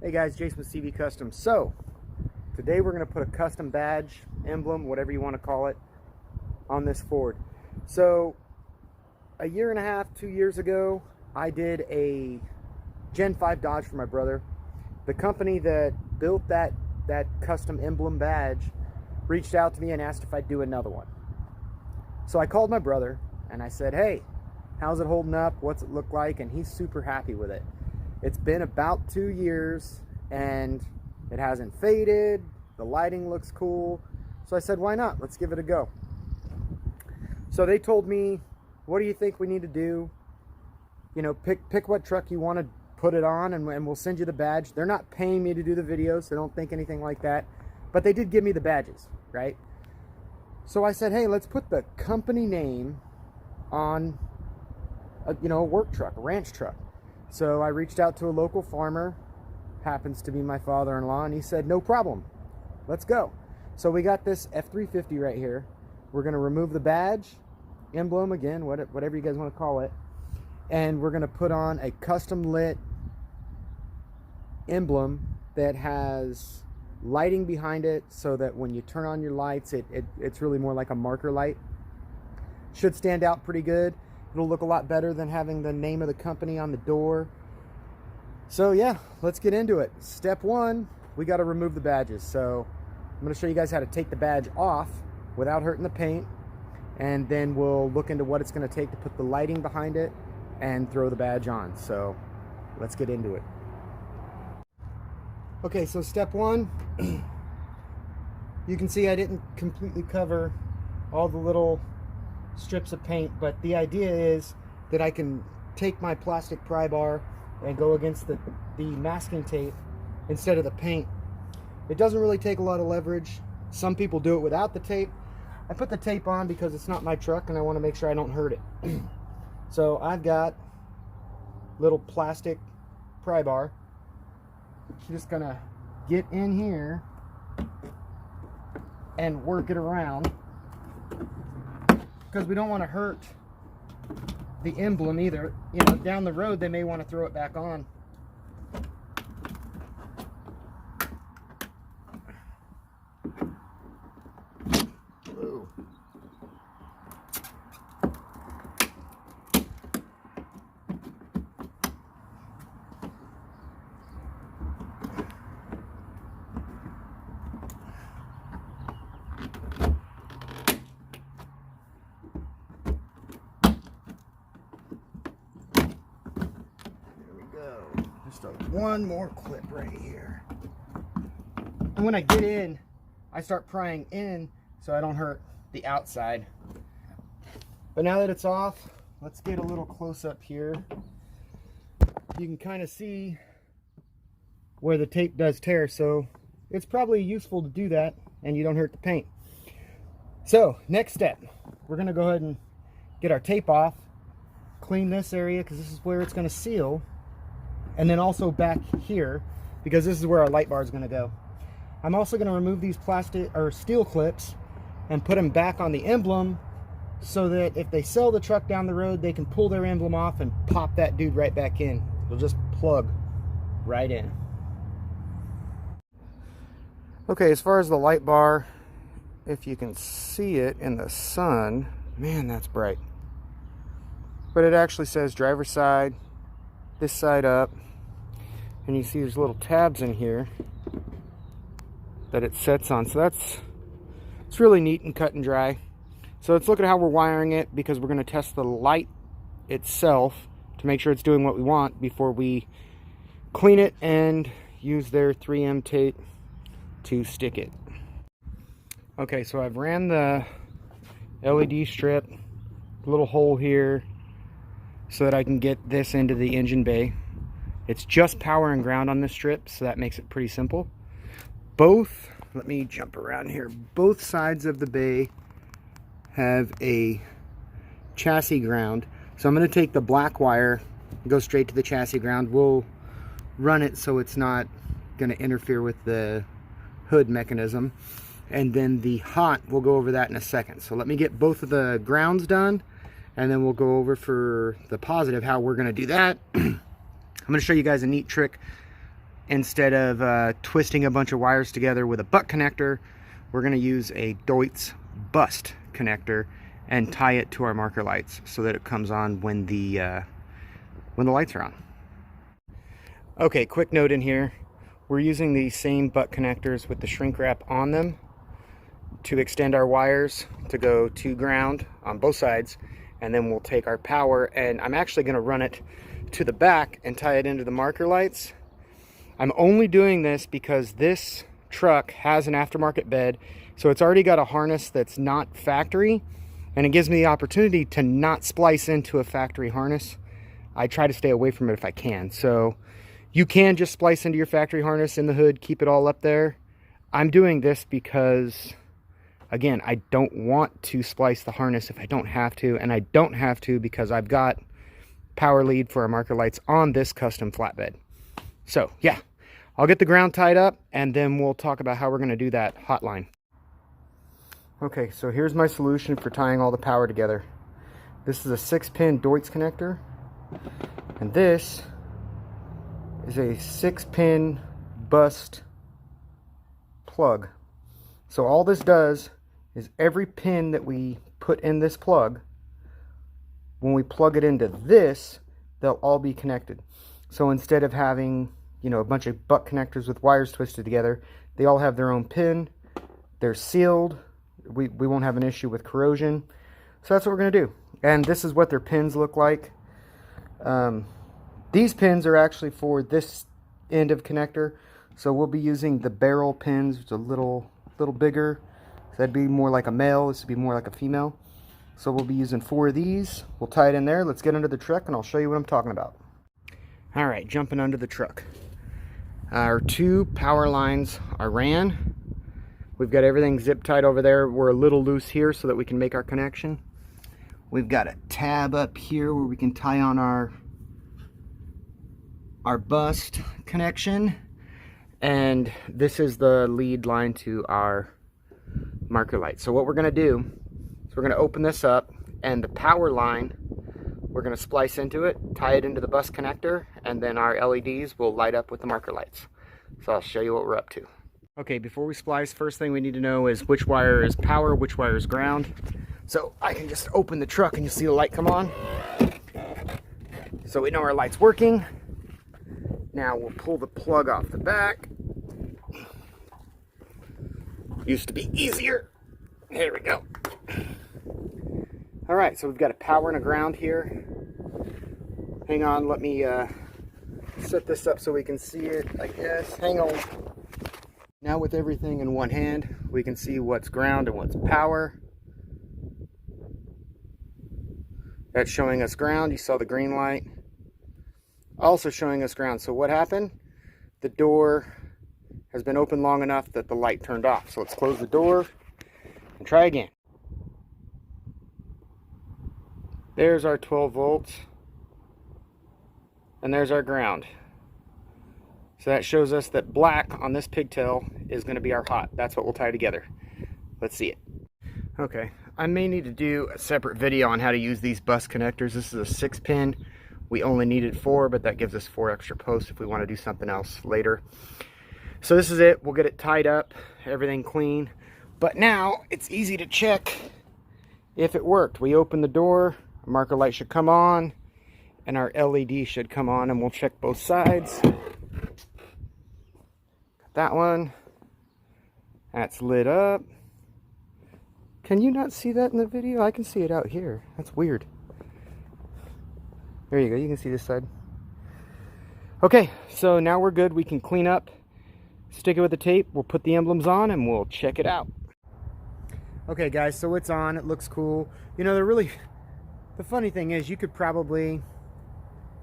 Hey guys, Jason with CV Custom. So today we're going to put a custom badge, emblem, whatever you want to call it, on this Ford. So a year and a half, 2 years ago, I did a Gen 5 Dodge for my brother. The company that built that custom emblem badge reached out to me and asked if I'd do another one. So I called my brother and I said, hey, how's it holding up? What's it look like? And he's super happy with it. It's been about 2 years and it hasn't faded. The lighting looks cool. So I said, why not? Let's give it a go. So they told me, what do you think we need to do? You know, pick what truck you want to put it on and we'll send you the badge. They're not paying me to do the videos, so don't think anything like that. But they did give me the badges, right? So I said, hey, let's put the company name on a work truck, a ranch truck. So I reached out to a local farmer, happens to be my father-in-law, and he said, no problem, let's go. So we got this F350 right here. We're going to remove the badge, emblem again, whatever you guys want to call it, and we're going to put on a custom lit emblem that has lighting behind it so that when you turn on your lights, it's really more like a marker light. Should stand out pretty good. It'll look a lot better than having the name of the company on the door. So yeah, let's get into it. Step one, we got to remove the badges. So I'm going to show you guys how to take the badge off without hurting the paint, and then we'll look into what it's going to take to put the lighting behind it and throw the badge on. So let's get into it. Okay, so step one, you can see I didn't completely cover all the little strips of paint, but the idea is that I can take my plastic pry bar and go against the masking tape instead of the paint. It doesn't really take a lot of leverage. Some people do it without the tape. I put the tape on because it's not my truck and I want to make sure I don't hurt it. So I've got little plastic pry bar. I'm just gonna get in here and work it around, because we don't want to hurt the emblem either. You know, down the road they may want to throw it back on. Whoa. Just one more clip right here. And when I get in, I start prying in so I don't hurt the outside. But now that it's off, let's get a little close up here. You can kind of see where the tape does tear, so it's probably useful to do that and you don't hurt the paint. So next step, we're going to go ahead and get our tape off, clean this area because this is where it's going to seal. And then also back here, because this is where our light bar is going to go. I'm also going to remove these plastic or steel clips and put them back on the emblem so that if they sell the truck down the road, they can pull their emblem off and pop that dude right back in. It'll just plug right in. Okay, as far as the light bar, if you can see it in the sun, man, that's bright. But it actually says driver's side, this side up. And you see there's little tabs in here that it sets on. So it's really neat and cut and dry. So let's look at how we're wiring it, because we're going to test the light itself to make sure it's doing what we want before we clean it and use their 3M tape to stick it. Okay, so I've ran the LED strip, little hole here, so that I can get this into the engine bay. It's just power and ground on this strip, so that makes it pretty simple. Let me jump around here. Both sides of the bay have a chassis ground. So I'm going to take the black wire and go straight to the chassis ground. We'll run it so it's not going to interfere with the hood mechanism. And then the hot, we'll go over that in a second. So let me get both of the grounds done, and then we'll go over for the positive how we're going to do that. I'm going to show you guys a neat trick instead of twisting a bunch of wires together with a butt connector, we're going to use a Deutsch bust connector and tie it to our marker lights so that it comes on when the lights are on. Okay, quick note in here. We're using these same butt connectors with the shrink wrap on them to extend our wires to go to ground on both sides, and then we'll take our power, and I'm actually going to run it to the back and tie it into the marker lights. I'm only doing this because this truck has an aftermarket bed, so it's already got a harness that's not factory, and it gives me the opportunity to not splice into a factory harness. I try to stay away from it if I can. So you can just splice into your factory harness in the hood, keep it all up there. I'm doing this because, again, I don't want to splice the harness if I don't have to, and I don't have to because I've got power lead for our marker lights on this custom flatbed. So yeah, I'll get the ground tied up and then we'll talk about how we're going to do that hotline. Okay, so here's my solution for tying all the power together. This is a 6-pin Deutsch connector, and this is a 6-pin bust plug. So all this does is every pin that we put in this plug, when we plug it into this, they'll all be connected. So instead of having, you know, a bunch of butt connectors with wires twisted together, they all have their own pin. They're sealed. We won't have an issue with corrosion. So that's what we're going to do. And this is what their pins look like. These pins are actually for this end of connector. So we'll be using the barrel pins. It's a little bigger. So that'd be more like a male. This would be more like a female. So we'll be using 4 of these. We'll tie it in there. Let's get under the truck and I'll show you what I'm talking about. All right, jumping under the truck. Our 2 power lines are ran. We've got everything zip tied over there. We're a little loose here so that we can make our connection. We've got a tab up here where we can tie on our bust connection. And this is the lead line to our marker light. So what we're going to do is we're going to open this up, and the power line, we're going to splice into it, tie it into the bus connector, and then our LEDs will light up with the marker lights. So I'll show you what we're up to. Okay, before we splice, first thing we need to know is which wire is power, which wire is ground. So I can just open the truck and you'll see the light come on. So we know our light's working. Now we'll pull the plug off the back. Used to be easier. There we go. All right, so we've got a power and a ground here. Hang on, let me set this up so we can see it, I guess. Hang on. Now with everything in one hand, we can see what's ground and what's power. That's showing us ground. You saw the green light. Also showing us ground. So what happened? The door has been open long enough that the light turned off. So let's close the door and try again. There's our 12 volts. And there's our ground. So that shows us that black on this pigtail is going to be our hot. That's what we'll tie together. Let's see it. Okay, I may need to do a separate video on how to use these bus connectors. This is a 6-pin. We only needed 4, but that gives us 4 extra posts if we want to do something else later. So this is it. We'll get it tied up, everything clean. But now it's easy to check if it worked. We open the door, our marker light should come on, and our LED should come on, and we'll check both sides. Got that one. That's lit up. Can you not see that in the video? I can see it out here. That's weird. There you go. You can see this side. Okay, so now we're good. We can clean up, stick it with the tape. We'll put the emblems on and we'll check it out. Okay, guys, so it's on. It looks cool. You know, the funny thing is, you could probably,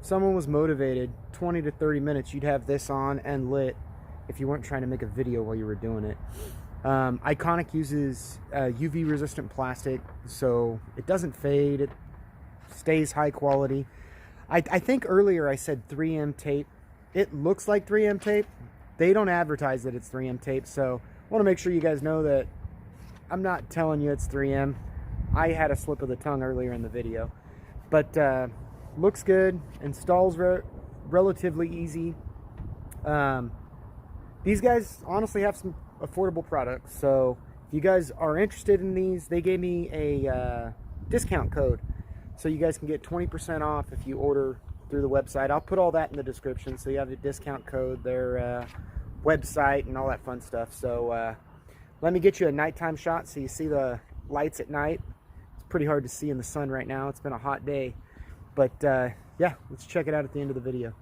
if someone was motivated, 20 to 30 minutes, you'd have this on and lit if you weren't trying to make a video while you were doing it. Ikonic uses UV resistant plastic, so it doesn't fade. It stays high quality. I think earlier I said 3M tape. It looks like 3M tape. They don't advertise that it's 3M tape, so I want to make sure you guys know that I'm not telling you it's 3M. I had a slip of the tongue earlier in the video. But looks good, installs relatively easy. These guys honestly have some affordable products, so if you guys are interested in these, they gave me a discount code, so you guys can get 20% off if you order through the website. I'll put all that in the description, so you have the discount code, their website, and all that fun stuff. So let me get you a nighttime shot so you see the lights at night. It's pretty hard to see in the sun right now. It's been a hot day, but yeah, let's check it out at the end of the video.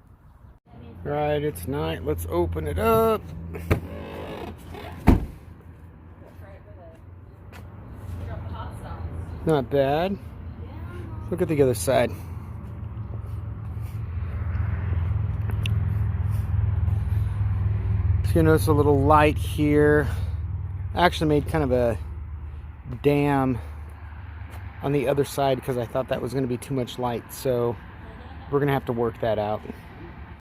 All right, it's night. Let's open it up. Not bad. Look at the other side. So you notice a little light here. I actually made kind of a dam on the other side because I thought that was going to be too much light. So we're going to have to work that out.